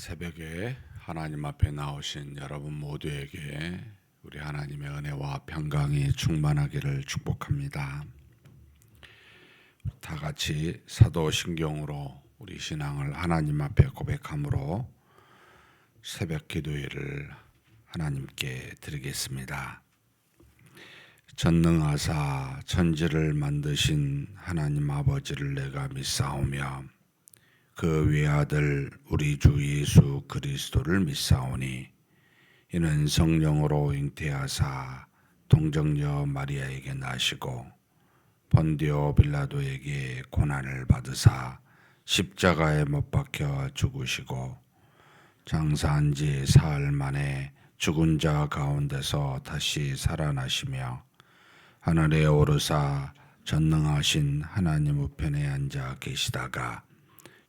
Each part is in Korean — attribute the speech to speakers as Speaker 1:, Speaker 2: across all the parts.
Speaker 1: 새벽에 하나님 앞에 나오신 여러분 모두에게 우리 하나님의 은혜와 평강이 충만하기를 축복합니다. 다 같이 사도신경으로 우리 신앙을 하나님 앞에 고백함으로 새벽 기도회를 하나님께 드리겠습니다. 전능하사 천지를 만드신 하나님 아버지를 내가 믿사오며 그 외아들 우리 주 예수 그리스도를 믿사오니 이는 성령으로 잉태하사 동정녀 마리아에게 나시고 본디오 빌라도에게 고난을 받으사 십자가에 못 박혀 죽으시고 장사한 지 사흘 만에 죽은 자 가운데서 다시 살아나시며 하늘에 오르사 전능하신 하나님 우편에 앉아 계시다가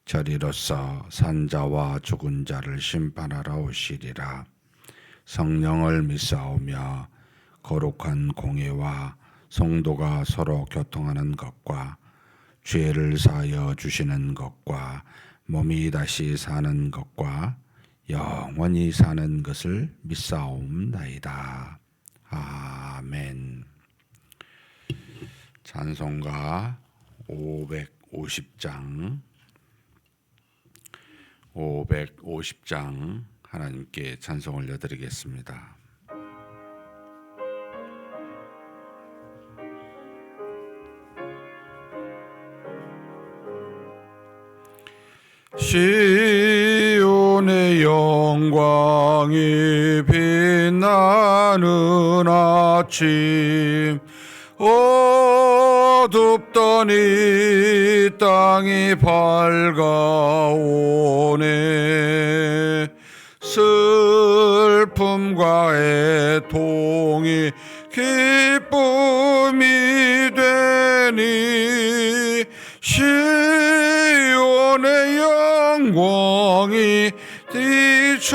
Speaker 1: 저리로서 산자와 죽은 자를 심판하러 오시리라. 성령을 믿사오며 거룩한 공회와 성도가 서로 교통하는 것과 죄를 사하여 주시는 것과 몸이 다시 사는 것과 영원히 사는 것을 믿사옵나이다. 아멘. 찬송가 550장 하나님께 찬송 올려드리겠습니다. 시온의 영광이 빛나는 아침 어둡던 이 땅이 밝아오네. 슬픔과 애통이 기쁨이 되니 시온의 영광이 뛰쳐오네.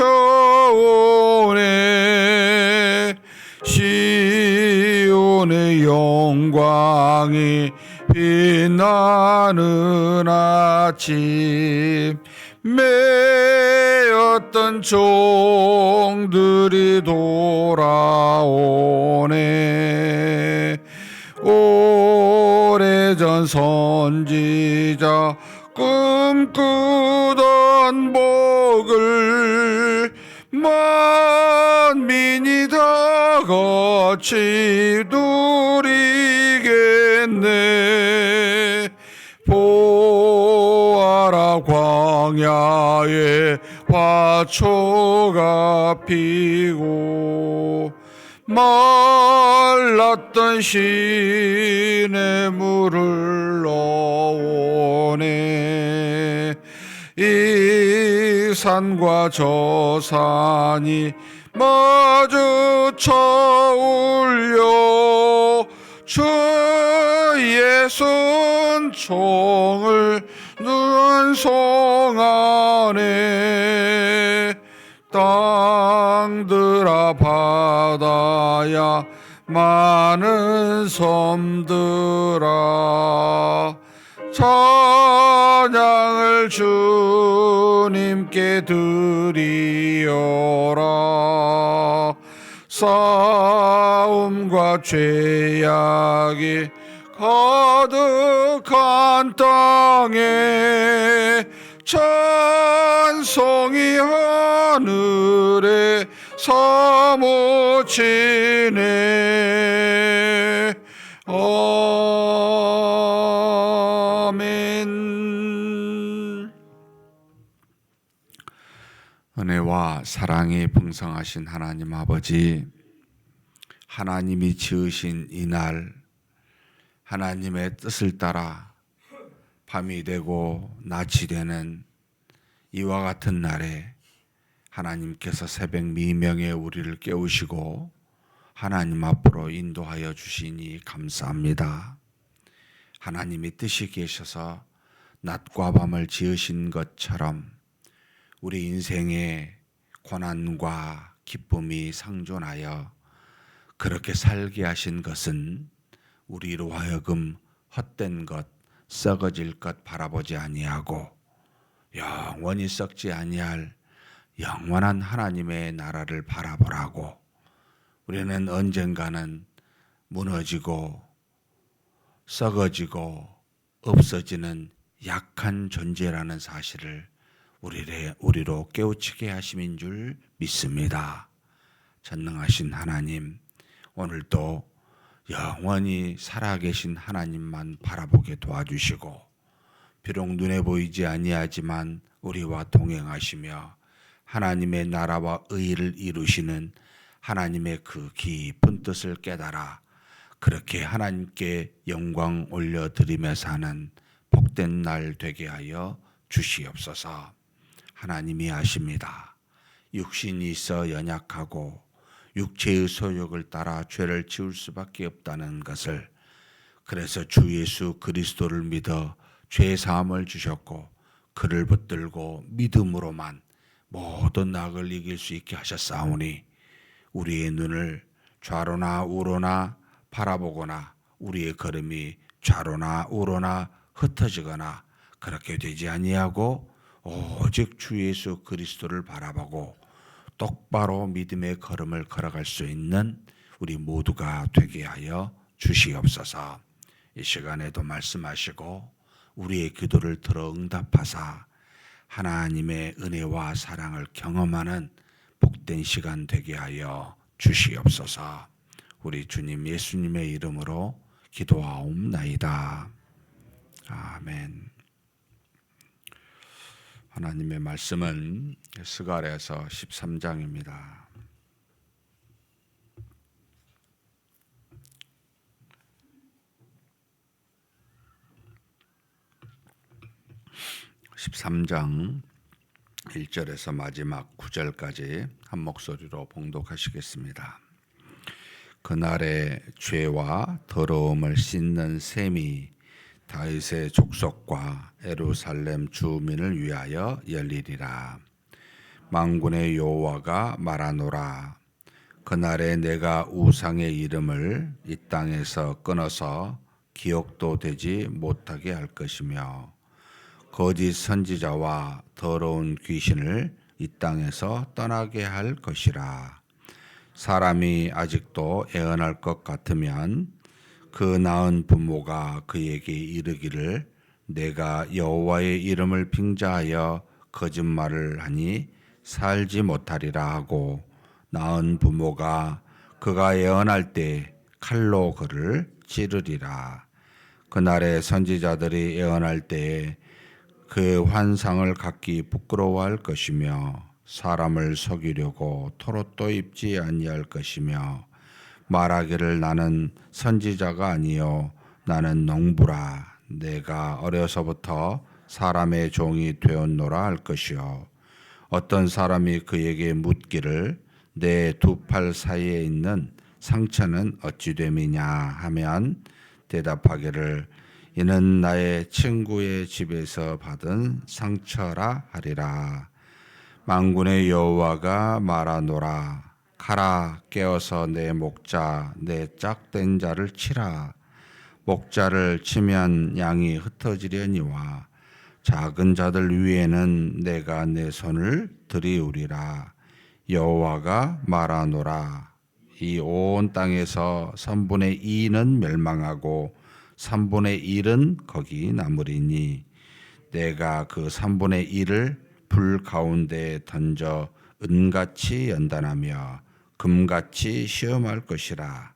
Speaker 1: 시온의 영광이 빛나는 아침 매였던 종들이 돌아오네. 오래전 선지자 꿈꾸던 복을 만민이 다 같이 누리겠네. 보아라 광야에 화초가 피고 말랐던 시냇물을 넣어오네. 이 산과 저 산이 마주쳐 울려 주의 순종을 눈송하네. 땅들아 바다야 많은 섬들아 찬양을 주님께 드리어라. 싸움과 죄악이 가득한 땅에 찬송이 하늘에 사무치네. 아멘. 은혜와 사랑이 풍성하신 하나님 아버지, 하나님이 지으신 이날 하나님의 뜻을 따라 밤이 되고 낮이 되는 이와 같은 날에 하나님께서 새벽 미명에 우리를 깨우시고 하나님 앞으로 인도하여 주시니 감사합니다. 하나님이 뜻이 계셔서 낮과 밤을 지으신 것처럼 우리 인생에 고난과 기쁨이 상존하여 그렇게 살게 하신 것은 우리로 하여금 헛된 것, 썩어질 것 바라보지 아니하고 영원히 썩지 아니할 영원한 하나님의 나라를 바라보라고. 우리는 언젠가는 무너지고 썩어지고 없어지는 약한 존재라는 사실을 우리로 깨우치게 하심인 줄 믿습니다. 전능하신 하나님, 오늘도 영원히 살아계신 하나님만 바라보게 도와주시고, 비록 눈에 보이지 아니하지만 우리와 동행하시며 하나님의 나라와 의를 이루시는 하나님의 그 깊은 뜻을 깨달아 그렇게 하나님께 영광 올려드리며 사는 복된 날 되게 하여 주시옵소서. 하나님이 아십니다. 육신이 있어 연약하고 육체의 소욕을 따라 죄를 지을 수밖에 없다는 것을, 그래서 주 예수 그리스도를 믿어 죄 사함을 주셨고 그를 붙들고 믿음으로만 모든 악을 이길 수 있게 하셨사오니, 우리의 눈을 좌로나 우로나 바라보거나 우리의 걸음이 좌로나 우로나 흩어지거나 그렇게 되지 아니하고 오직 주 예수 그리스도를 바라보고 똑바로 믿음의 걸음을 걸어갈 수 있는 우리 모두가 되게 하여 주시옵소서. 이 시간에도 말씀하시고 우리의 기도를 들어 응답하사 하나님의 은혜와 사랑을 경험하는 복된 시간 되게 하여 주시옵소서. 우리 주님 예수님의 이름으로 기도하옵나이다. 아멘. 하나님의 말씀은 스가랴서 13장입니다. (13장) 1절에서 마지막 9절까지 한 목소리로 봉독하시겠습니다. 그날에 죄와 더러움을 씻는 셈이 다윗의 족속과 예루살렘 주민을 위하여 열리리라. 만군의 여호와가 말하노라. 그날에 내가 우상의 이름을 이 땅에서 끊어서 기억도 되지 못하게 할 것이며, 거짓 선지자와 더러운 귀신을 이 땅에서 떠나게 할 것이라. 사람이 아직도 애언할 것 같으면 그 낳은 부모가 그에게 이르기를 내가 여호와의 이름을 빙자하여 거짓말을 하니 살지 못하리라 하고, 낳은 부모가 그가 애언할 때 칼로 그를 찌르리라. 그날에 선지자들이 애언할 때에 그의 환상을 갖기 부끄러워할 것이며, 사람을 속이려고 토롯도 입지 아니할 것이며, 말하기를 나는 선지자가 아니요 나는 농부라. 내가 어려서부터 사람의 종이 되었노라 할 것이요. 어떤 사람이 그에게 묻기를 내 두 팔 사이에 있는 상처는 어찌 됨이냐 하면 대답하기를 이는 나의 친구의 집에서 받은 상처라 하리라. 만군의 여호와가 말하노라. 가라, 깨어서 내 목자 내 짝된 자를 치라. 목자를 치면 양이 흩어지려니와 작은 자들 위에는 내가 내 손을 들이우리라. 여호와가 말하노라. 이 온 땅에서 3분의 2는 멸망하고 3분의 1은 거기 남으리니, 내가 그 3분의 1을 불 가운데 던져 은같이 연단하며 금같이 시험할 것이라.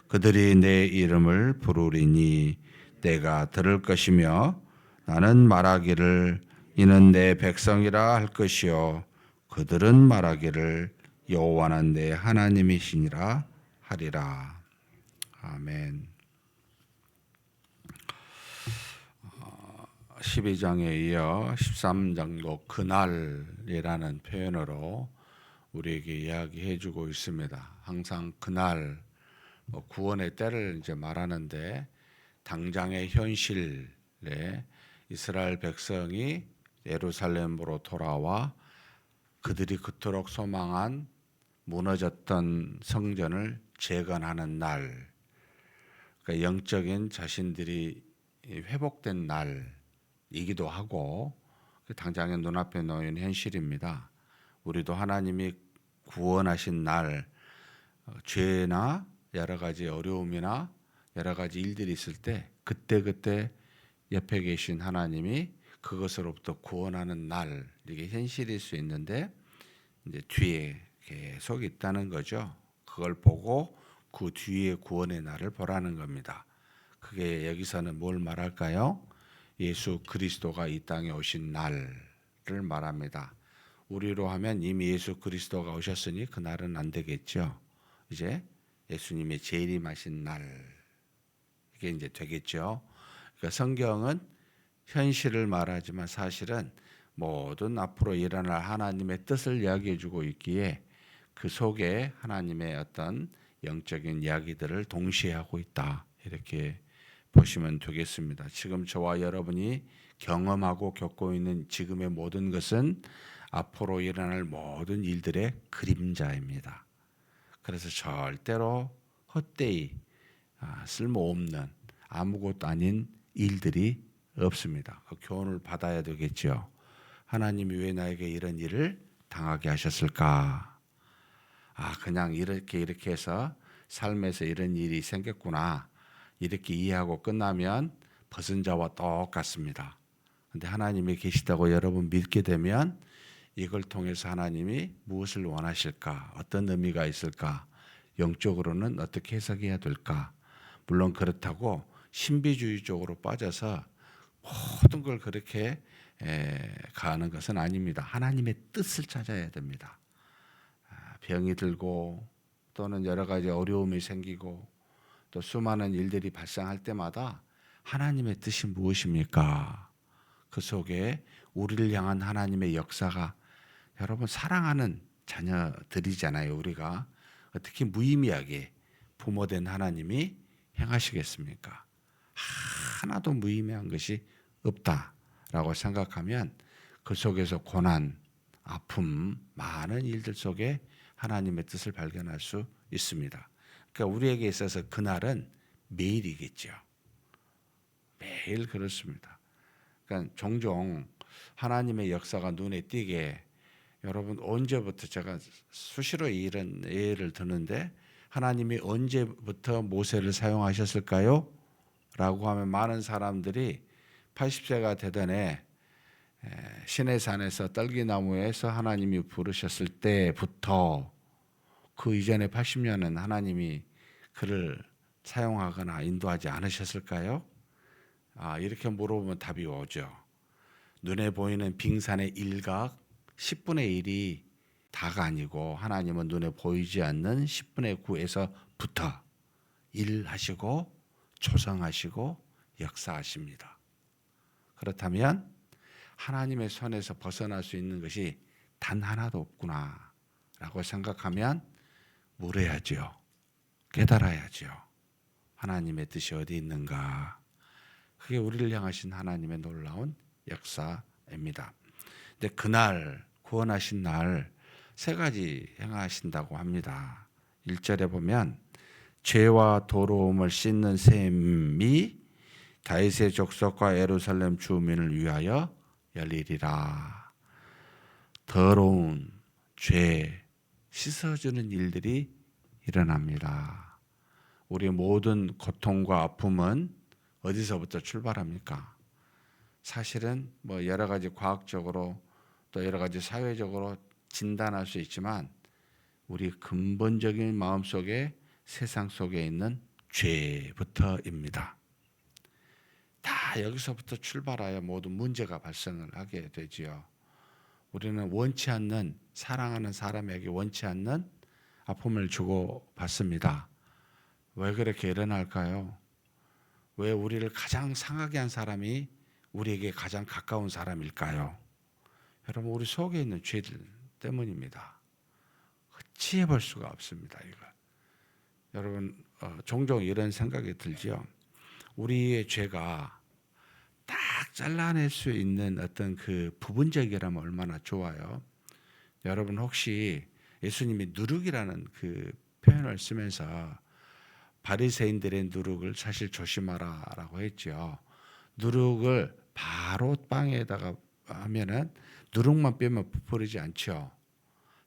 Speaker 1: 그들이 내 이름을 부르리니 내가 들을 것이며, 나는 말하기를 이는 내 백성이라 할 것이요 그들은 말하기를 여호와는 내 하나님이시니라 하리라. 아멘. 12장에 이어 13장도 그날이라는 표현으로 우리에게 이야기해 주고 있습니다. 항상 그날, 구원의 때를 이제 말하는데, 당장의 현실에 이스라엘 백성이 예루살렘으로 돌아와 그들이 그토록 소망한 무너졌던 성전을 재건하는 날, 그러니까 영적인 자신들이 회복된 날이기도 하고 당장의 눈앞에 놓인 현실입니다. 우리도 하나님이 구원하신 날 죄나 여러 가지 어려움이나 여러 가지 일들이 있을 때 그때 옆에 계신 하나님이 그것으로부터 구원하는 날, 이게 현실일 수 있는데 이제 뒤에 계속 있다는 거죠. 그걸 보고 그 뒤에 구원의 날을 보라는 겁니다. 그게 여기서는 뭘 말할까요? 예수 그리스도가 이 땅에 오신 날을 말합니다. 우리로 하면 이미 예수 그리스도가 오셨으니 그 날은 안 되겠죠. 이제 예수님의 재림하신 날, 이게 이제 되겠죠. 그러니까 성경은 현실을 말하지만 사실은 모든 앞으로 일어날 하나님의 뜻을 이야기해 주고 있기에 그 속에 하나님의 어떤 영적인 이야기들을 동시에 하고 있다, 이렇게 보시면 되겠습니다. 지금 저와 여러분이 경험하고 겪고 있는 지금의 모든 것은 앞으로 일어날 모든 일들의 그림자입니다. 그래서 절대로 헛되이 쓸모없는 아무것도 아닌 일들이 없습니다. 그 교훈을 받아야 되겠죠. 하나님이 왜 나에게 이런 일을 당하게 하셨을까? 그냥 이렇게 해서 삶에서 이런 일이 생겼구나, 이렇게 이해하고 끝나면 벗은 자와 똑같습니다. 근데 하나님이 계시다고 여러분 믿게 되면 이걸 통해서 하나님이 무엇을 원하실까? 어떤 의미가 있을까? 영적으로는 어떻게 해석해야 될까? 물론 그렇다고 신비주의적으로 빠져서 모든 걸 그렇게 가는 것은 아닙니다. 하나님의 뜻을 찾아야 됩니다. 병이 들고 또는 여러 가지 어려움이 생기고 또 수많은 일들이 발생할 때마다 하나님의 뜻이 무엇입니까? 그 속에 우리를 향한 하나님의 역사가, 여러분 사랑하는 자녀들이잖아요. 우리가 어떻게 무의미하게 부모된 하나님이 행하시겠습니까? 하나도 무의미한 것이 없다라고 생각하면 그 속에서 고난, 아픔, 많은 일들 속에 하나님의 뜻을 발견할 수 있습니다. 그러니까 우리에게 있어서 그날은 매일이겠죠. 매일 그렇습니다. 그러니까 종종 하나님의 역사가 눈에 띄게, 여러분 언제부터, 제가 수시로 이런 예를 드는데 하나님이 언제부터 모세를 사용하셨을까요? 라고 하면 많은 사람들이 80세가 되던 시내산에서 떨기나무에서 하나님이 부르셨을 때부터, 그 이전에 80년은 하나님이 그를 사용하거나 인도하지 않으셨을까요? 이렇게 물어보면 답이 오죠. 눈에 보이는 빙산의 일각 10분의 1이 다가 아니고 하나님은 눈에 보이지 않는 10분의 9에서부터 일하시고 조성하시고 역사하십니다. 그렇다면 하나님의 손에서 벗어날 수 있는 것이 단 하나도 없구나 라고 생각하면 물어야죠. 깨달아야죠. 하나님의 뜻이 어디 있는가. 그게 우리를 향하신 하나님의 놀라운 역사입니다. 근데 그날 구원하신 날 세 가지 행하신다고 합니다. 1절에 보면 죄와 더러움을 씻는 셈이 다윗의 족속과 예루살렘 주민을 위하여 열리리라. 더러운 죄 씻어주는 일들이 일어납니다. 우리 모든 고통과 아픔은 어디서부터 출발합니까? 사실은 여러 가지 과학적으로 또 여러 가지 사회적으로 진단할 수 있지만 우리 근본적인 마음속에, 세상 속에 있는 죄부터입니다. 다 여기서부터 출발하여 모든 문제가 발생을 하게 되지요. 우리는 원치 않는, 사랑하는 사람에게 원치 않는 아픔을 주고 받습니다. 왜 그렇게 일어날까요? 왜 우리를 가장 상하게 한 사람이 우리에게 가장 가까운 사람일까요? 여러분, 우리 속에 있는 죄들 때문입니다. 어찌해 볼 수가 없습니다. 이거. 여러분, 종종 이런 생각이 들지요. 우리의 죄가 딱 잘라낼 수 있는 어떤 그 부분적이라면 얼마나 좋아요. 여러분 혹시 예수님이 누룩이라는 그 표현을 쓰면서 바리새인들의 누룩을 사실 조심하라라고 했죠. 누룩을 바로 빵에다가 하면은 누룩만 빼면 부풀리지 않죠.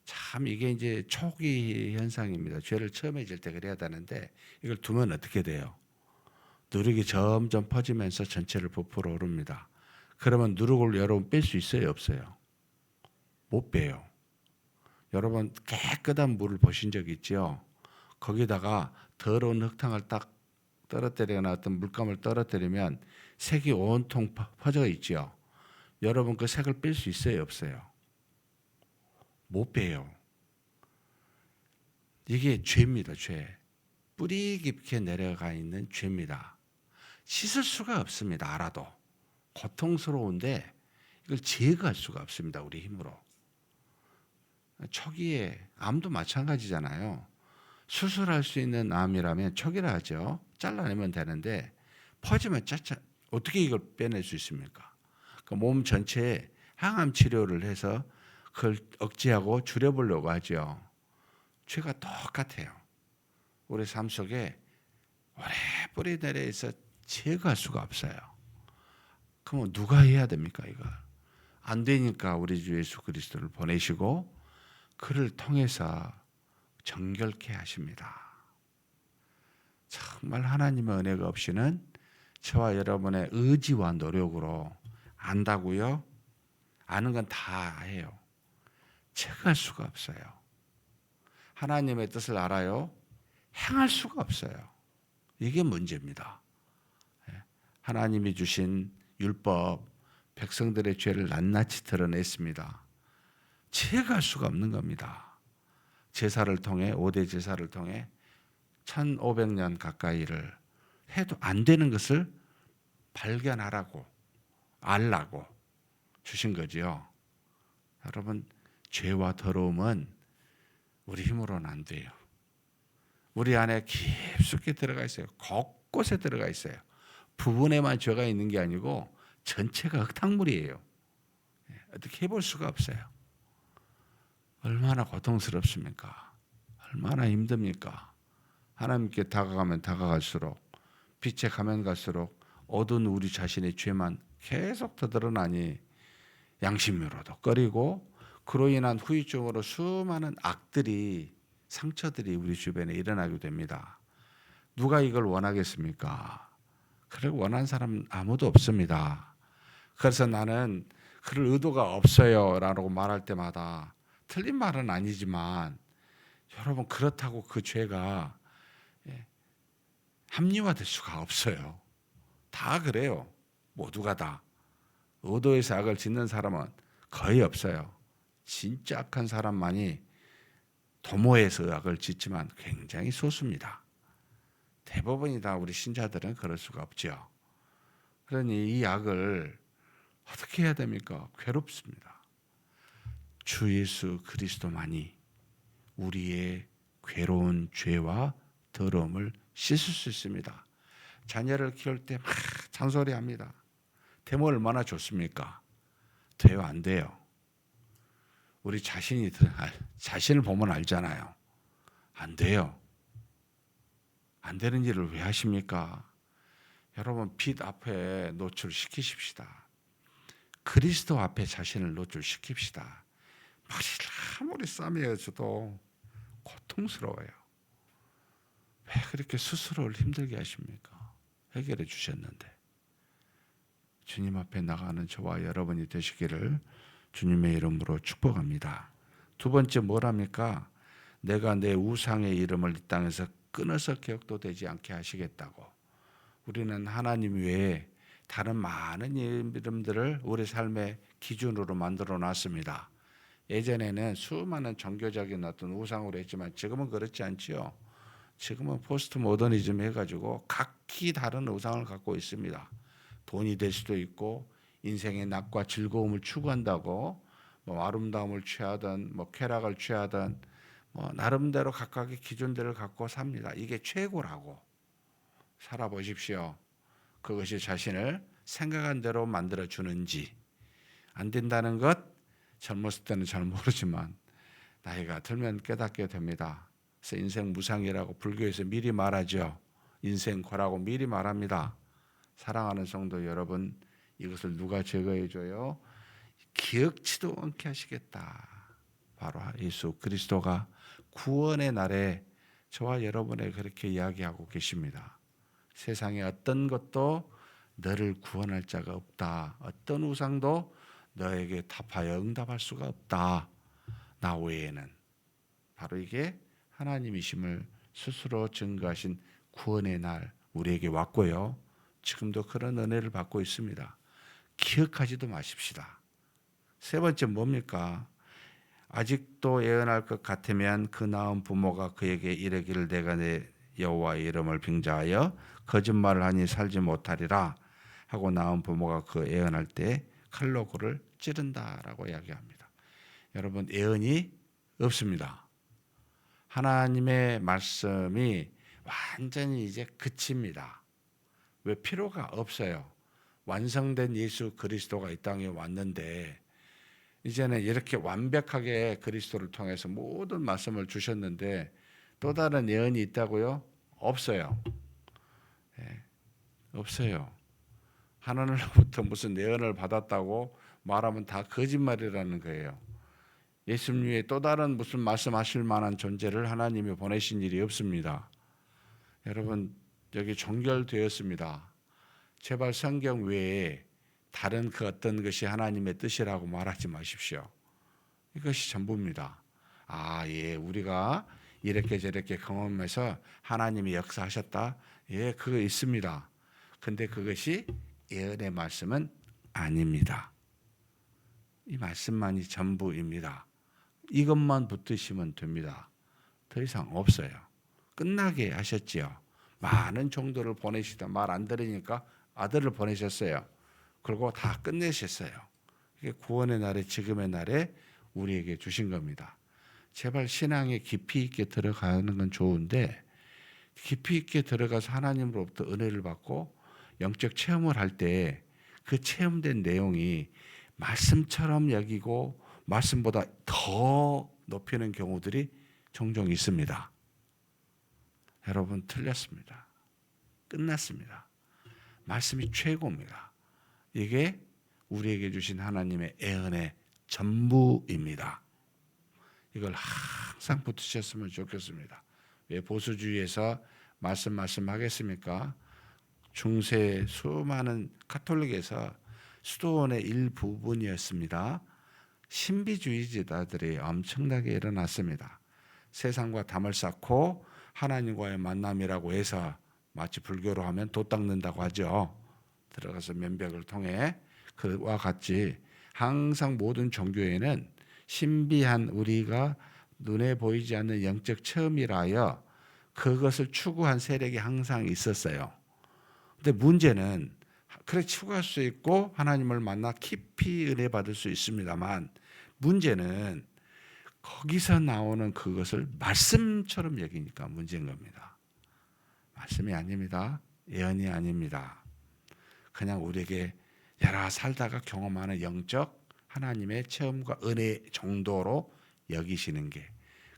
Speaker 1: 참 이게 이제 초기 현상입니다. 죄를 처음에 질 때 그래야 되는데 이걸 두면 어떻게 돼요? 누룩이 점점 퍼지면서 전체를 부풀어 오릅니다. 그러면 누룩을 여러분 뺄 수 있어요, 없어요? 못 빼요. 여러분 깨끗한 물을 보신 적 있죠? 거기다가 더러운 흙탕을 딱 떨어뜨리거나 어떤 물감을 떨어뜨리면 색이 온통 퍼져 있죠. 여러분 그 색을 뺄 수 있어요, 없어요? 못 빼요. 이게 죄입니다, 죄. 뿌리 깊게 내려가 있는 죄입니다. 씻을 수가 없습니다, 알아도. 고통스러운데 이걸 제거할 수가 없습니다, 우리 힘으로. 초기에 암도 마찬가지잖아요. 수술할 수 있는 암이라면 초기라 하죠. 잘라내면 되는데 퍼지면 어떻게 이걸 빼낼 수 있습니까? 그 몸 전체에 항암 치료를 해서 그걸 억제하고 줄여보려고 하죠. 죄가 똑같아요. 우리 삶 속에 오래 뿌리 내려 있어 제거할 수가 없어요. 그러면 누가 해야 됩니까, 이걸? 안 되니까 우리 주 예수 그리스도를 보내시고 그를 통해서 정결케 하십니다. 정말 하나님의 은혜가 없이는 저와 여러분의 의지와 노력으로 안다고요? 아는 건 다 해요. 체크할 수가 없어요. 하나님의 뜻을 알아요? 행할 수가 없어요. 이게 문제입니다. 하나님이 주신 율법, 백성들의 죄를 낱낱이 드러냈습니다. 체크할 수가 없는 겁니다. 제사를 통해 5대 제사를 통해 1500년 가까이를 해도 안 되는 것을 발견하라고 알라고 주신 거지요. 여러분 죄와 더러움은 우리 힘으로는 안 돼요. 우리 안에 깊숙이 들어가 있어요. 곳곳에 들어가 있어요. 부분에만 죄가 있는 게 아니고 전체가 흙탕물이에요. 어떻게 해볼 수가 없어요. 얼마나 고통스럽습니까? 얼마나 힘듭니까? 하나님께 다가가면 다가갈수록 빛에 가면 갈수록 어두운 우리 자신의 죄만 계속 더 드러나니 양심으로도 꺼리고 그로 인한 후유증으로 수많은 악들이 상처들이 우리 주변에 일어나게 됩니다. 누가 이걸 원하겠습니까? 그걸 원하는 사람 아무도 없습니다. 그래서 나는 그럴 의도가 없어요 라고 말할 때마다 틀린 말은 아니지만 여러분 그렇다고 그 죄가 합리화될 수가 없어요. 다 그래요. 모두가 다. 의도해서 악을 짓는 사람은 거의 없어요. 진짜 악한 사람만이 도모해서 악을 짓지만 굉장히 소수입니다. 대부분이 다 우리 신자들은 그럴 수가 없죠. 그러니 이 악을 어떻게 해야 됩니까? 괴롭습니다. 주 예수 그리스도만이 우리의 괴로운 죄와 더러움을 씻을 수 있습니다. 자녀를 키울 때 막 잔소리합니다. 되면 얼마나 좋습니까? 돼요, 안 돼요? 우리 자신을 보면 알잖아요. 안 돼요. 안 되는 일을 왜 하십니까? 여러분 빛 앞에 노출시키십시다. 그리스도 앞에 자신을 노출시킵시다. 머리를 아무리 싸매어줘도 고통스러워요. 왜 그렇게 스스로를 힘들게 하십니까? 해결해 주셨는데. 주님 앞에 나가는 저와 여러분이 되시기를 주님의 이름으로 축복합니다. 두 번째 뭐랍니까? 내가 내 우상의 이름을 이 땅에서 끊어서 기억도 되지 않게 하시겠다고. 우리는 하나님 외에 다른 많은 이름들을 우리 삶의 기준으로 만들어 놨습니다. 예전에는 수많은 종교적인 어떤 우상으로 했지만 지금은 그렇지 않지요. 지금은 포스트 모더니즘 해가지고 각기 다른 우상을 갖고 있습니다. 돈이 될 수도 있고 인생의 낙과 즐거움을 추구한다고 뭐 아름다움을 취하든 뭐 쾌락을 취하든 뭐 나름대로 각각의 기준들을 갖고 삽니다. 이게 최고라고 살아보십시오. 그것이 자신을 생각한 대로 만들어주는지 안 된다는 것 젊었을 때는 잘 모르지만 나이가 들면 깨닫게 됩니다. 그래서 인생 무상이라고 불교에서 미리 말하죠. 인생고라고 미리 말합니다. 사랑하는 성도 여러분, 이것을 누가 제거해줘요? 기억치도 않게 하시겠다. 바로 예수 그리스도가 구원의 날에 저와 여러분에게 그렇게 이야기하고 계십니다. 세상에 어떤 것도 너를 구원할 자가 없다. 어떤 우상도 너에게 답하여 응답할 수가 없다. 나 외에는. 바로 이게 하나님이심을 스스로 증거하신 구원의 날 우리에게 왔고요. 지금도 그런 은혜를 받고 있습니다. 기억하지도 마십시다. 세 번째 뭡니까? 아직도 예언할 것 같으면 그 낳은 부모가 그에게 이르기를 내가 내 여호와의 이름을 빙자하여 거짓말을 하니 살지 못하리라 하고 낳은 부모가 그 예언할 때 칼로 그를 찌른다라고 이야기합니다. 여러분, 예언이 없습니다. 하나님의 말씀이 완전히 이제 그칩니다. 왜? 필요가 없어요. 완성된 예수 그리스도가 이 땅에 왔는데 이제는 이렇게 완벽하게 그리스도를 통해서 모든 말씀을 주셨는데 또 다른 예언이 있다고요? 없어요. 네, 없어요. 하나님으로부터 무슨 예언을 받았다고 말하면 다 거짓말이라는 거예요. 예수님 외에 또 다른 무슨 말씀하실 만한 존재를 하나님이 보내신 일이 없습니다. 여러분, 여기 종결되었습니다. 제발 성경 외에 다른 그 어떤 것이 하나님의 뜻이라고 말하지 마십시오. 이것이 전부입니다. 예, 우리가 이렇게 저렇게 경험해서 하나님이 역사하셨다. 예, 그거 있습니다. 근데 그것이 예언의 말씀은 아닙니다. 이 말씀만이 전부입니다. 이것만 붙드시면 됩니다. 더 이상 없어요. 끝나게 하셨지요. 많은 종들을 보내시다 말 안 들으니까 아들을 보내셨어요. 그리고 다 끝내셨어요. 이게 구원의 날에 지금의 날에 우리에게 주신 겁니다. 제발 신앙에 깊이 있게 들어가는 건 좋은데 깊이 있게 들어가서 하나님으로부터 은혜를 받고 영적 체험을 할 때 그 체험된 내용이 말씀처럼 여기고 말씀보다 더 높이는 경우들이 종종 있습니다. 여러분, 틀렸습니다. 끝났습니다. 말씀이 최고입니다. 이게 우리에게 주신 하나님의 예언의 전부입니다. 이걸 항상 붙으셨으면 좋겠습니다. 왜 보수주의에서 말씀하겠습니까? 중세 수많은 가톨릭에서 수도원의 일부분이었습니다. 신비주의자들이 엄청나게 일어났습니다. 세상과 담을 쌓고 하나님과의 만남이라고 해서 마치 불교로 하면 도 닦는다고 하죠. 들어가서 면벽을 통해 그와 같이 항상 모든 종교에는 신비한 우리가 눈에 보이지 않는 영적 체험이라 하여 그것을 추구한 세력이 항상 있었어요. 근데 문제는 그렇게 추구할 수 있고 하나님을 만나 깊이 은혜 받을 수 있습니다만 문제는 거기서 나오는 그것을 말씀처럼 여기니까 문제인 겁니다. 말씀이 아닙니다. 예언이 아닙니다. 그냥 우리에게 여러 살다가 경험하는 영적 하나님의 체험과 은혜 정도로 여기시는 게,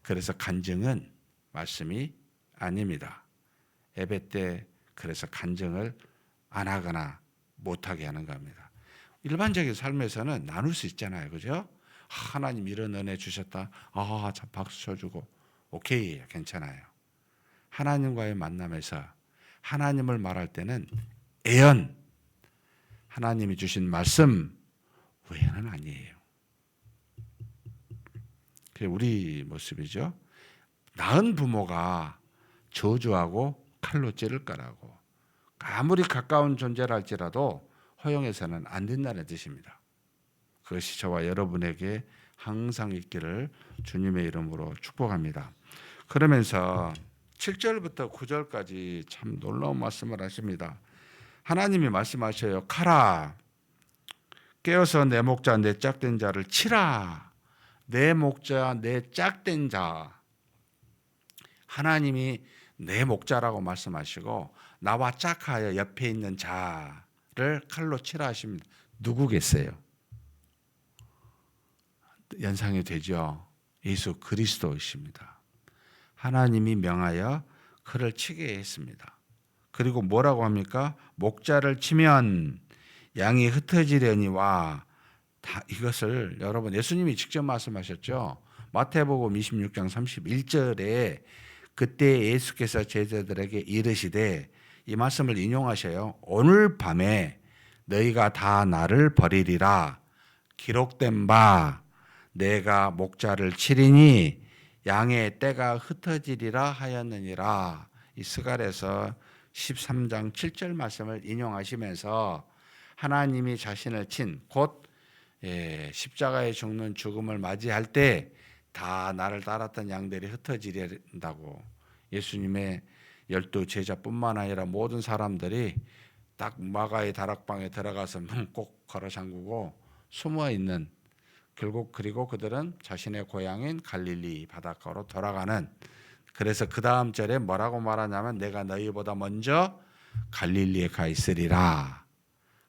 Speaker 1: 그래서 간증은 말씀이 아닙니다. 예배 때 그래서 간증을 안 하거나 못하게 하는 겁니다. 일반적인 삶에서는 나눌 수 있잖아요. 그죠? 하나님 이런 은혜 주셨다. 참 박수 쳐주고 오케이, 괜찮아요. 하나님과의 만남에서 하나님을 말할 때는 예언, 하나님이 주신 말씀 외에는 아니에요. 그게 우리 모습이죠. 낳은 부모가 저주하고 칼로 찌를 거라고. 아무리 가까운 존재라 할지라도 허용해서는 안 된다는 뜻입니다. 그것이 저와 여러분에게 항상 있기를 주님의 이름으로 축복합니다. 그러면서 7절부터 9절까지 참 놀라운 말씀을 하십니다. 하나님이 말씀하셔요. 가라, 깨어서 내 목자 내 짝된 자를 치라. 내 목자 내 짝된 자. 하나님이 내 목자라고 말씀하시고 나와 짝하여 옆에 있는 자를 칼로 치라 하십니다. 누구겠어요? 연상이 되죠. 예수 그리스도이십니다. 하나님이 명하여 그를 치게 했습니다. 그리고 뭐라고 합니까? 목자를 치면 양이 흩어지려니와, 이것을 여러분 예수님이 직접 말씀하셨죠. 마태복음 26장 31절에 그때 예수께서 제자들에게 이르시되, 이 말씀을 인용하셔요. 오늘 밤에 너희가 다 나를 버리리라. 기록된 바 내가 목자를 치리니 양의 떼가 흩어지리라 하였느니라. 이 스갈에서 13장 7절 말씀을 인용하시면서 하나님이 자신을 친 곧 십자가에 죽는 죽음을 맞이할 때 다 나를 따랐던 양들이 흩어지린다고, 예수님의 12 제자뿐만 아니라 모든 사람들이 딱 마가의 다락방에 들어가서 문 꼭 걸어 잠그고 숨어 있는, 결국 그리고 그들은 자신의 고향인 갈릴리 바닷가로 돌아가는, 그래서 그 다음 절에 뭐라고 말하냐면 내가 너희보다 먼저 갈릴리에 가 있으리라.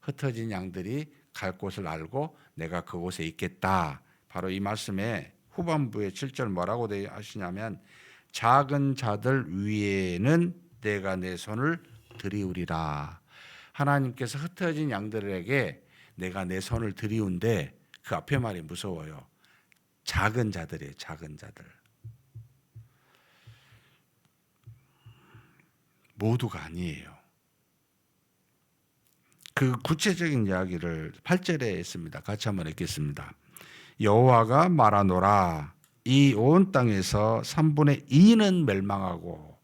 Speaker 1: 흩어진 양들이 갈 곳을 알고 내가 그곳에 있겠다. 바로 이 말씀에 후반부에 7절 뭐라고 하시냐면 작은 자들 위에는 내가 내 손을 들이우리라. 하나님께서 흩어진 양들에게 내가 내 손을 들이운데 그 앞에 말이 무서워요. 작은 자들이에요. 작은 자들. 모두가 아니에요. 그 구체적인 이야기를 8절에 했습니다. 같이 한번 읽겠습니다. 여호와가 말하노라. 이 온 땅에서 3분의 2는 멸망하고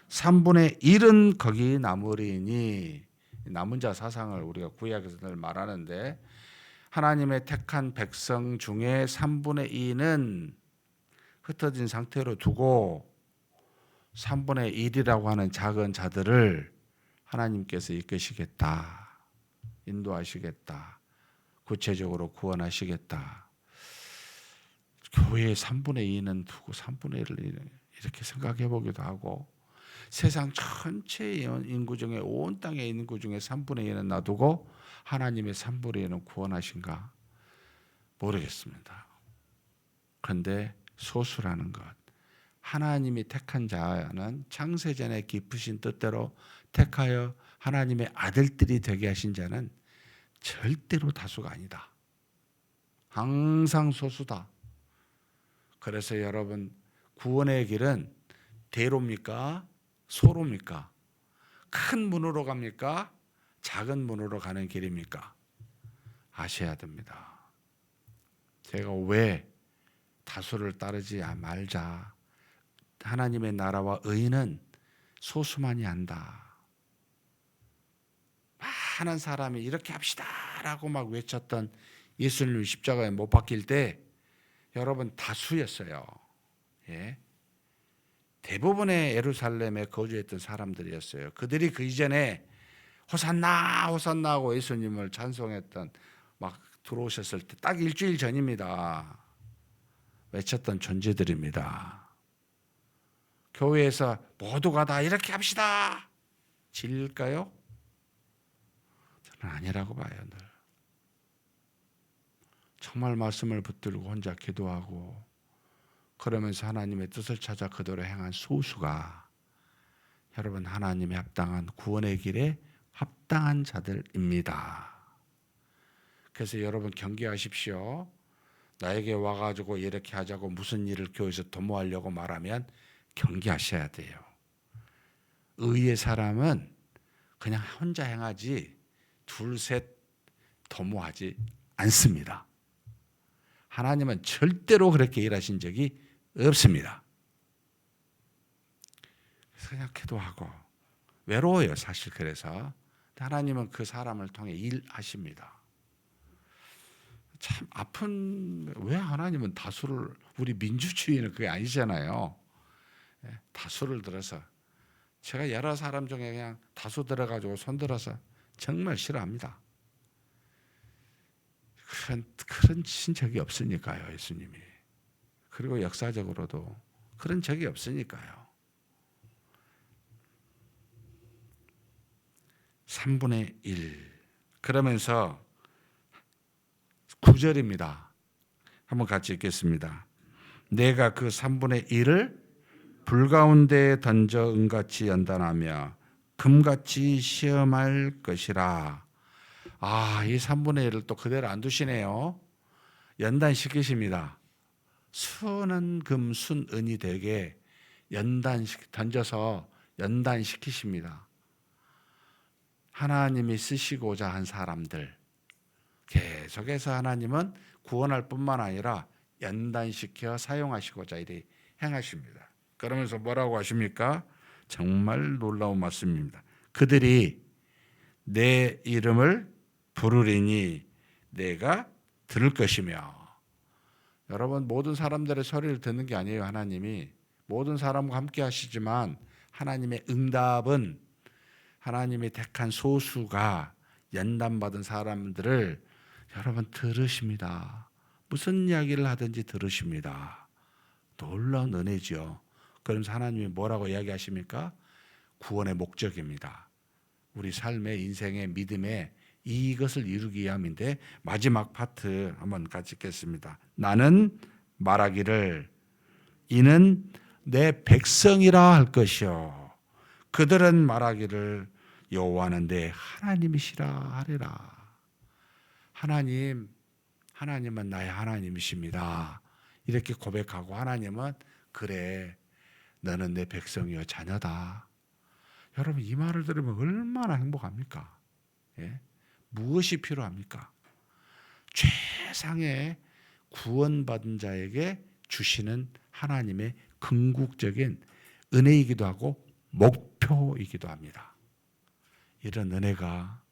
Speaker 1: 3분의 1은 거기 남으리니, 남은 자 사상을 우리가 구약에서 늘 말하는데 하나님의 택한 백성 중에 3분의 2는 흩어진 상태로 두고 3분의 1이라고 하는 작은 자들을 하나님께서 이끄시겠다. 인도하시겠다. 구체적으로 구원하시겠다. 교회의 3분의 2는 두고 3분의 1을 이렇게 생각해 보기도 하고, 세상 전체 인구 중에 온 땅의 인구 중에 3분의 1은 놔두고 하나님의 3분의 1은 구원하신가? 모르겠습니다. 그런데 소수라는 것, 하나님이 택한 자는 창세전의 깊으신 뜻대로 택하여 하나님의 아들들이 되게 하신 자는 절대로 다수가 아니다. 항상 소수다. 그래서 여러분, 구원의 길은 대로입니까? 소로입니까? 큰 문으로 갑니까? 작은 문으로 가는 길입니까? 아셔야 됩니다. 제가 왜 다수를 따르지 말자. 하나님의 나라와 의는 소수만이 한다. 많은 사람이 이렇게 합시다라고 막 외쳤던 예수님 십자가에 못 박힐 때 여러분 다수였어요. 예. 대부분의 예루살렘에 거주했던 사람들이었어요. 그들이 그 이전에 호산나 호산나 하고 예수님을 찬송했던, 막 들어오셨을 때 딱 일주일 전입니다. 외쳤던 존재들입니다. 교회에서 모두가 다 이렇게 합시다. 진리일까요? 저는 아니라고 봐요. 늘 정말 말씀을 붙들고 혼자 기도하고 그러면서 하나님의 뜻을 찾아 그대로 행한 소수가 여러분 하나님의 합당한 구원의 길에 합당한 자들입니다. 그래서 여러분 경계하십시오. 나에게 와가지고 이렇게 하자고 무슨 일을 교회에서 도모하려고 말하면 경계하셔야 돼요. 의의 사람은 그냥 혼자 행하지 둘, 셋 도모하지 않습니다. 하나님은 절대로 그렇게 일하신 적이 없습니다. 그래서 그냥 기도하고 외로워요, 사실. 그래서 하나님은 그 사람을 통해 일하십니다. 참 아픈, 왜 하나님은 다수를, 우리 민주주의는 그게 아니잖아요. 다수를 들어서, 제가 여러 사람 중에 그냥 다수 들어가지고 손들어서 정말 싫어합니다. 그런 적이 없으니까요, 예수님이. 그리고 역사적으로도 그런 적이 없으니까요. 3분의 1. 그러면서 9절입니다. 한번 같이 읽겠습니다. 내가 그 3분의 1을 불 가운데 던져 은같이 연단하며 금같이 시험할 것이라. 이 3분의 1을 또 그대로 안 두시네요. 연단시키십니다. 순은 금, 순 은이 되게 던져서 연단시키십니다. 하나님이 쓰시고자 한 사람들 계속해서 하나님은 구원할 뿐만 아니라 연단시켜 사용하시고자 이리 행하십니다. 그러면서 뭐라고 하십니까? 정말 놀라운 말씀입니다. 그들이 내 이름을 부르리니 내가 들을 것이며. 여러분, 모든 사람들의 소리를 듣는 게 아니에요. 하나님이 모든 사람과 함께 하시지만 하나님의 응답은 하나님이 택한 소수가 연단받은 사람들을 여러분 들으십니다. 무슨 이야기를 하든지 들으십니다. 놀라운 은혜죠. 그러면서 하나님이 뭐라고 이야기하십니까? 구원의 목적입니다. 우리 삶의 인생의 믿음의 이것을 이루기 위함인데 마지막 파트 한번 같이 읽겠습니다. 나는 말하기를 이는 내 백성이라 할 것이요 그들은 말하기를 여호와는 내 하나님이시라 하리라. 하나님은 나의 하나님이십니다. 이렇게 고백하고 하나님은 그래 너는 내 백성이요 자녀다. 여러분 이 말을 들으면 얼마나 행복합니까? 예? 무엇이 필요합니까? 최상의 구원받은 자에게 주시는 하나님의 궁극적인 은혜이기도 하고 목표이기도 합니다. 이런 은혜가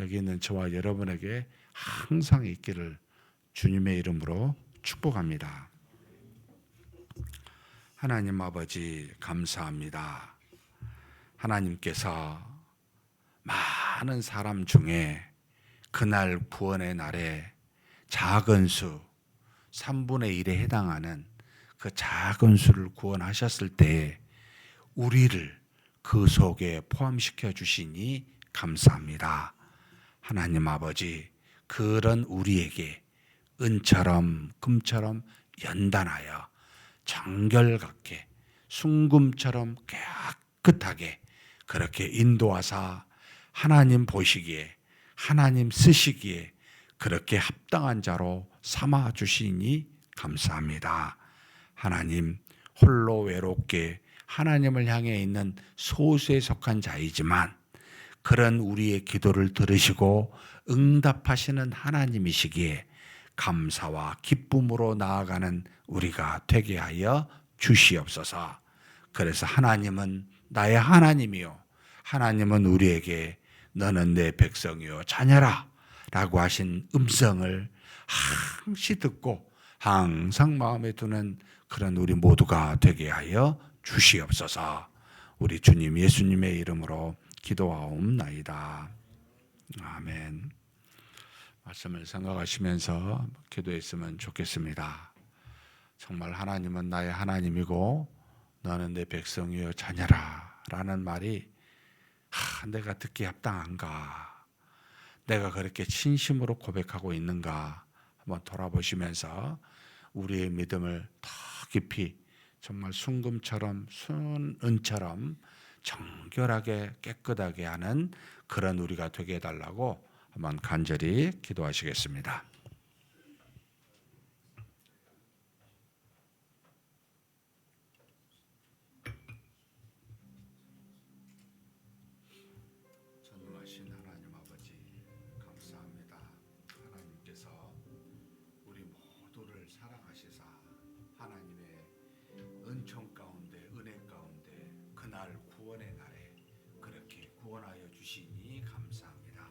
Speaker 1: 여기 있는 저와 여러분에게 항상 있기를 주님의 이름으로 축복합니다. 하나님 아버지 감사합니다. 하나님께서 많은 사람 중에 그날 구원의 날에 작은 수 3분의 1에 해당하는 그 작은 수를 구원하셨을 때 우리를 그 속에 포함시켜 주시니 감사합니다. 하나님 아버지 그런 우리에게 은처럼 금처럼 연단하여 정결같게 순금처럼 깨끗하게 그렇게 인도하사 하나님 보시기에 하나님 쓰시기에 그렇게 합당한 자로 삼아 주시니 감사합니다. 하나님 홀로 외롭게 하나님을 향해 있는 소수에 속한 자이지만 그런 우리의 기도를 들으시고 응답하시는 하나님이시기에 감사와 기쁨으로 나아가는 우리가 되게 하여 주시옵소서. 그래서 하나님은 나의 하나님이요 하나님은 우리에게 너는 내 백성이요 자녀라 라고 하신 음성을 항시 듣고 항상 마음에 두는 그런 우리 모두가 되게 하여 주시옵소서. 우리 주님 예수님의 이름으로 기도하옵나이다. 아멘. 말씀을 생각하시면서 기도했으면 좋겠습니다. 정말 하나님은 나의 하나님이고 너는 내 백성이요 자녀라 라는 말이 내가 듣기 합당한가? 내가 그렇게 진심으로 고백하고 있는가? 한번 돌아보시면서 우리의 믿음을 더 깊이 정말 순금처럼 순은처럼 정결하게 깨끗하게 하는 그런 우리가 되게 해달라고 한번 간절히 기도하시겠습니다. 전능하신 하나님 아버지 감사합니다. 하나님께서 우리 모두를 사랑하시사 하나님의 은총 가운데 은혜 가운데 그날 구원의 날에 그렇게 구원하여 주시니 감사합니다.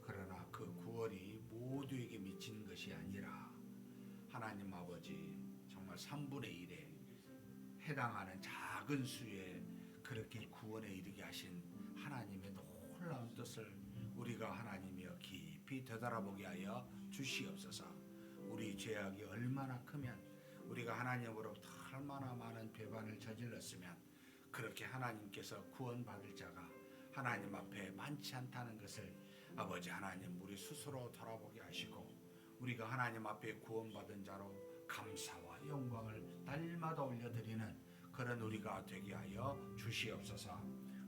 Speaker 1: 그러나 그 구원이 모두에게 미치는 것이 아니라 하나님 아버지 정말 3분의 1에 해당하는 작은 수에 그렇게 구원에 이르게 하신 하나님의 놀라운 뜻을 우리가 하나님이여 깊이 되돌아보게 하여 주시옵소서. 우리 죄악이 얼마나 크면 우리가 하나님으로부터 얼마나 많은 배반을 저질렀으면 그렇게 하나님께서 구원받을 자가 하나님 앞에 많지 않다는 것을 아버지 하나님 우리 스스로 돌아보게 하시고 우리가 하나님 앞에 구원받은 자로 감사와 영광을 날마다 올려드리는 그런 우리가 되게 하여 주시옵소서.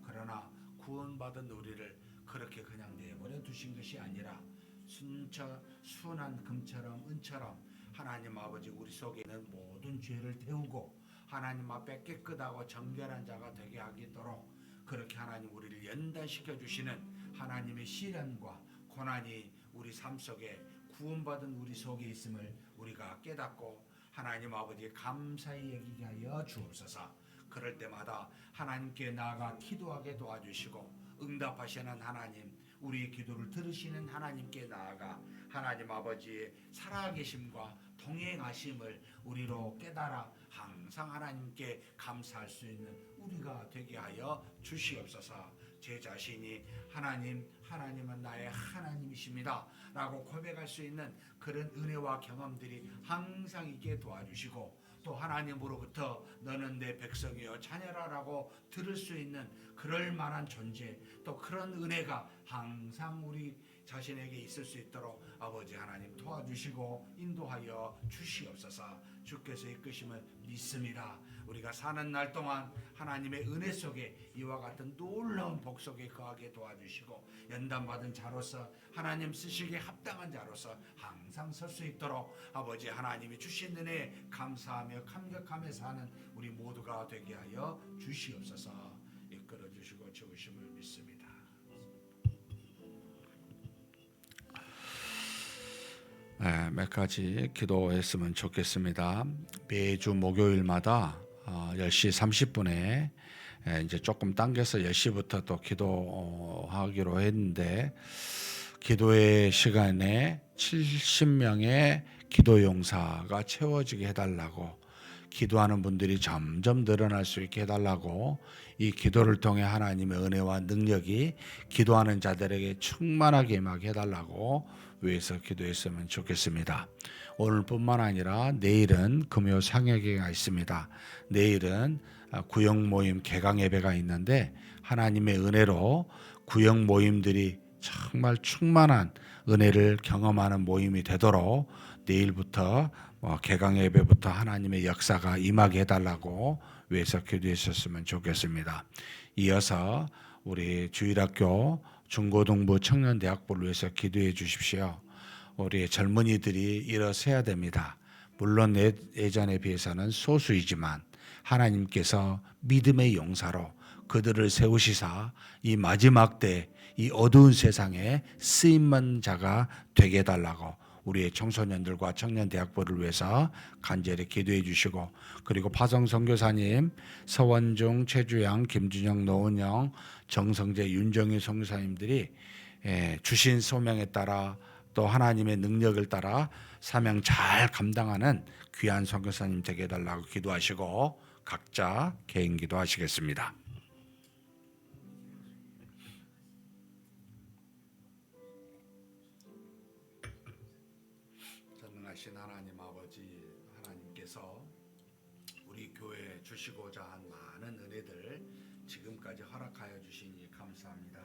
Speaker 1: 그러나 구원받은 우리를 그렇게 그냥 내버려 두신 것이 아니라 순한 금처럼 은처럼 하나님 아버지 우리 속에 있는 모든 죄를 태우고 하나님 앞에 깨끗하고 정결한 자가 되게 하도록 그렇게 하나님 우리를 연단시켜 주시는 하나님의 시련과 고난이 우리 삶 속에 구원받은 우리 속에 있음을 우리가 깨닫고 하나님 아버지 감사히 여기게 하여 주옵소서. 그럴 때마다 하나님께 나아가 기도하게 도와주시고 응답하시는 하나님, 우리의 기도를 들으시는 하나님께 나아가 하나님 아버지의 살아계심과 동행하심을 우리로 깨달아 항상 하나님께 감사할 수 있는 우리가 되게 하여 주시옵소서. 제 자신이 하나님은 나의 하나님이십니다 라고 고백할 수 있는 그런 은혜와 경험들이 항상 있게 도와주시고 또 하나님으로부터 너는 내 백성이요 자녀라라고 들을 수 있는 그럴 만한 존재 또 그런 은혜가 항상 우리 자신에게 있을 수 있도록 아버지 하나님 도와주시고 인도하여 주시옵소서. 주께서 이끄심을 믿습니다. 우리가 사는 날 동안 하나님의 은혜 속에 이와 같은 놀라운 복 속에 거하게 도와주시고 연단받은 자로서 하나님 쓰시기에 합당한 자로서 항상 설 수 있도록 아버지 하나님이 주신 은혜에 감사하며 감격하며 사는 우리 모두가 되게 하여 주시옵소서. 이끌어 주시고 주심을 믿습니다. 몇 가지 기도했으면 좋겠습니다. 매주 목요일마다 10시 30분에 이제 조금 당겨서 10시부터 또 기도하기로 했는데 기도의 시간에 70명의 기도 용사가 채워지게 해달라고 기도하는 분들이 점점 늘어날 수 있게 해달라고 이 기도를 통해 하나님의 은혜와 능력이 기도하는 자들에게 충만하게 임하게 해달라고 위해서 기도했으면 좋겠습니다. 오늘뿐만 아니라 내일은 금요 상여회가 있습니다. 내일은 구역 모임 개강 예배가 있는데 하나님의 은혜로 구역 모임들이 정말 충만한 은혜를 경험하는 모임이 되도록 내일부터 개강 예배부터 하나님의 역사가 임하게 해달라고 위해서 기도했었으면 좋겠습니다. 이어서 우리 주일학교 중고등부 청년대학부를 위해서 기도해 주십시오. 우리 젊은이들이 일어서야 됩니다. 물론 예전에 비해서는 소수이지만 하나님께서 믿음의 용사로 그들을 세우시사 이 마지막 때 이 어두운 세상에 쓰임만 자가 되게 해달라고 우리의 청소년들과 청년대학부를 위해서 간절히 기도해 주시고 그리고 파성 선교사님, 서원중, 최주양, 김준영, 노은영, 정성재, 윤정희 선교사님들이 주신 소명에 따라 또 하나님의 능력을 따라 사명 잘 감당하는 귀한 선교사님 되게 해달라고 기도하시고 각자 개인 기도하시겠습니다. 전능하신 하나님 아버지 하나님께서 우리 교회에 주시고자 한 많은 은혜들 지금까지 허락하여 주시니 감사합니다.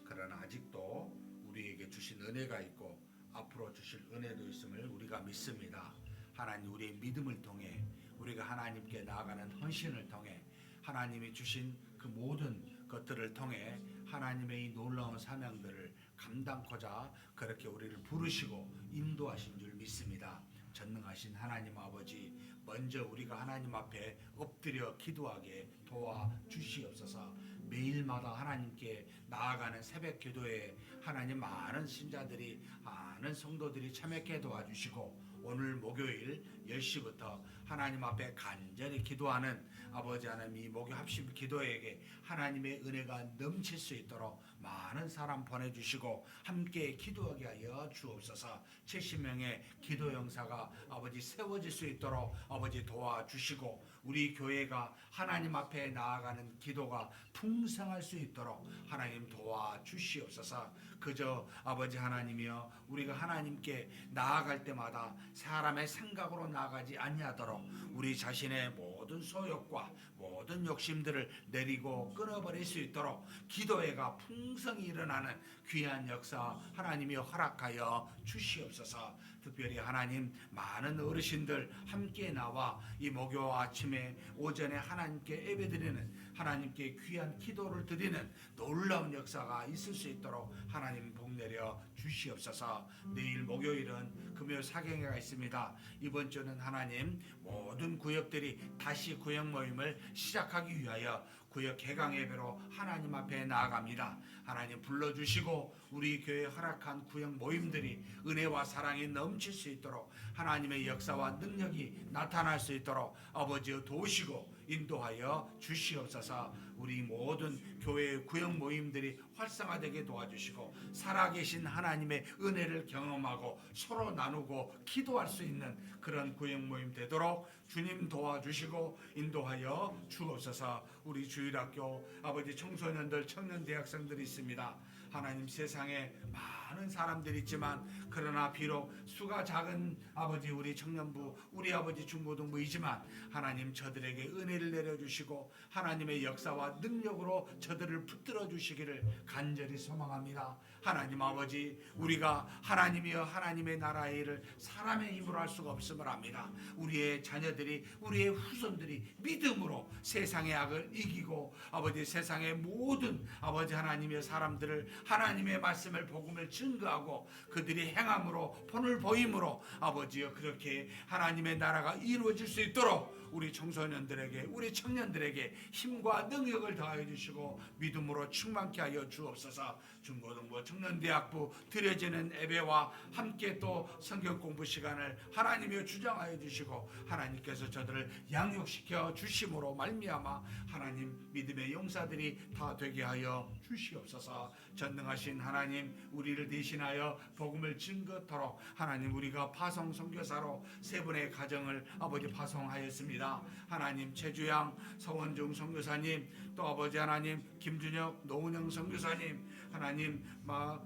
Speaker 1: 그러나 아직도 우리에게 주신 은혜가 있고 앞으로 주실 은혜도 있음을 우리가 믿습니다. 하나님 우리의 믿음을 통해 우리가 하나님께 나아가는 헌신을 통해 하나님이 주신 그 모든 것들을 통해 하나님의 이 놀라운 사명들을 감당코자 그렇게 우리를 부르시고 인도하신 줄 믿습니다. 전능하신 하나님 아버지 먼저 우리가 하나님 앞에 엎드려 기도하게 도와주시옵소서. 매일마다 하나님께 나아가는 새벽 기도에 하나님 많은 신자들이 많은 성도들이 참여하게 도와주시고 오늘 목요일 10시부터 하나님 앞에 간절히 기도하는 아버지 하나님 이 목요 합심 기도에게 하나님의 은혜가 넘칠 수 있도록 많은 사람 보내주시고 함께 기도하게 하여 주옵소서. 70명의 기도 용사가 아버지 세워질 수 있도록 아버지 도와주시고 우리 교회가 하나님 앞에 나아가는 기도가 풍성할 수 있도록 하나님 도와주시옵소서. 그저 아버지 하나님이여 우리가 하나님께 나아갈 때마다 사람의 생각으로 나아가지 아니하도록 우리 자신의 모든 소욕과 모든 욕심들을 내리고 끊어버릴 수 있도록 기도회가 풍성히 일어나는 귀한 역사 하나님이 허락하여 주시옵소서. 특별히 하나님 많은 어르신들 함께 나와 이 목요 아침에 오전에 하나님께 예배드리는 하나님께 귀한 기도를 드리는 놀라운 역사가 있을 수 있도록 하나님 복 내려 주시옵소서. 내일 목요일은 금요 사경회가 있습니다. 이번 주는 하나님 모든 구역들이 다시 구역 모임을 시작하기 위하여 구역 개강 예배로 하나님 앞에 나아갑니다. 하나님 불러주시고 우리 교회 허락한 구역 모임들이 은혜와 사랑이 넘칠 수 있도록 하나님의 역사와 능력이 나타날 수 있도록 아버지여 도우시고 인도하여 주시옵소서. 우리 모든 교회의 구역 모임들이 활성화되게 도와주시고 살아계신 하나님의 은혜를 경험하고 서로 나누고 기도할 수 있는 그런 구역 모임 되도록 주님 도와주시고 인도하여 주옵소서. 우리 주일학교 아버지 청소년들 청년 대학생들이 있습니다. 하나님 세상에 많은 사람들이 있지만 그러나 비록 수가 작은 아버지 우리 청년부 우리 아버지 중고등부이지만 하나님 저들에게 은혜를 내려주시고 하나님의 역사와 능력으로 저들을 붙들어 주시기를 간절히 소망합니다. 하나님 아버지 우리가 하나님이여 하나님의 나라의 일을 사람의 힘으로 할 수가 없음을 압니다. 우리의 자녀들이 우리의 후손들이 믿음으로 세상의 악을 이기고 아버지 세상의 모든 아버지 하나님의 사람들을 하나님의 말씀을 복음을 증거하고 그들이 행함으로 본을 보임으로 아버지여 그렇게 하나님의 나라가 이루어질 수 있도록 우리 청소년들에게 우리 청년들에게 힘과 능력을 더하여 주시고 믿음으로 충만케 하여 주옵소서. 중고등부 청년대학부 드려지는 예배와 함께 또 성경 공부 시간을 하나님이여 주장하여 주시고 하나님께서 저들을 양육시켜 주심으로 말미암아 하나님 믿음의 용사들이 다 되게 하여 주시옵소서. 전능하신 하나님 우리를 대신하여 복음을 증거토록 하나님 우리가 파송 선교사로 세 분의 가정을 아버지 파송하였습니다. 하나님 최주양 서원중 선교사님 또 아버지 하나님 김준혁 노은영 선교사님 하나님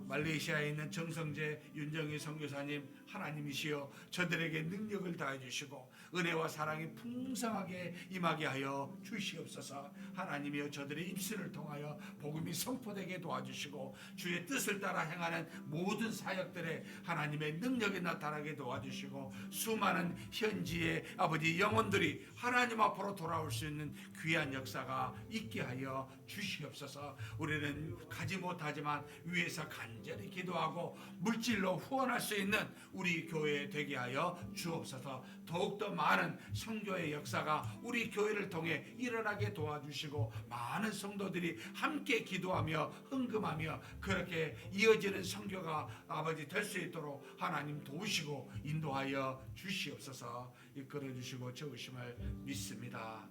Speaker 1: 말레이시아에 있는 정성재 윤정희 선교사님 하나님이시여 저들에게 능력을 다해 주시고 은혜와 사랑이 풍성하게 임하게 하여 주시옵소서. 하나님이여 저들의 입술을 통하여 복음이 선포되게 도와주시고 주의 뜻을 따라 행하는 모든 사역들에 하나님의 능력이 나타나게 도와주시고 수많은 현지의 아버지 영혼들이 하나님 앞으로 돌아올 수 있는 귀한 역사가 있게 하여 주시옵소서. 우리는 가지 못하지만 위에서 간절히 기도하고 물질로 후원할 수 있는 우리 교회 되게 하여 주옵소서. 더욱더 많은 선교의 역사가 우리 교회를 통해 일어나게 도와주시고 많은 성도들이 함께 기도하며 헌금하며 그렇게 이어지는 선교가 아버지 될 수 있도록 하나님 도우시고 인도하여 주시옵소서. 이끌어 주시고 채우심을 믿습니다.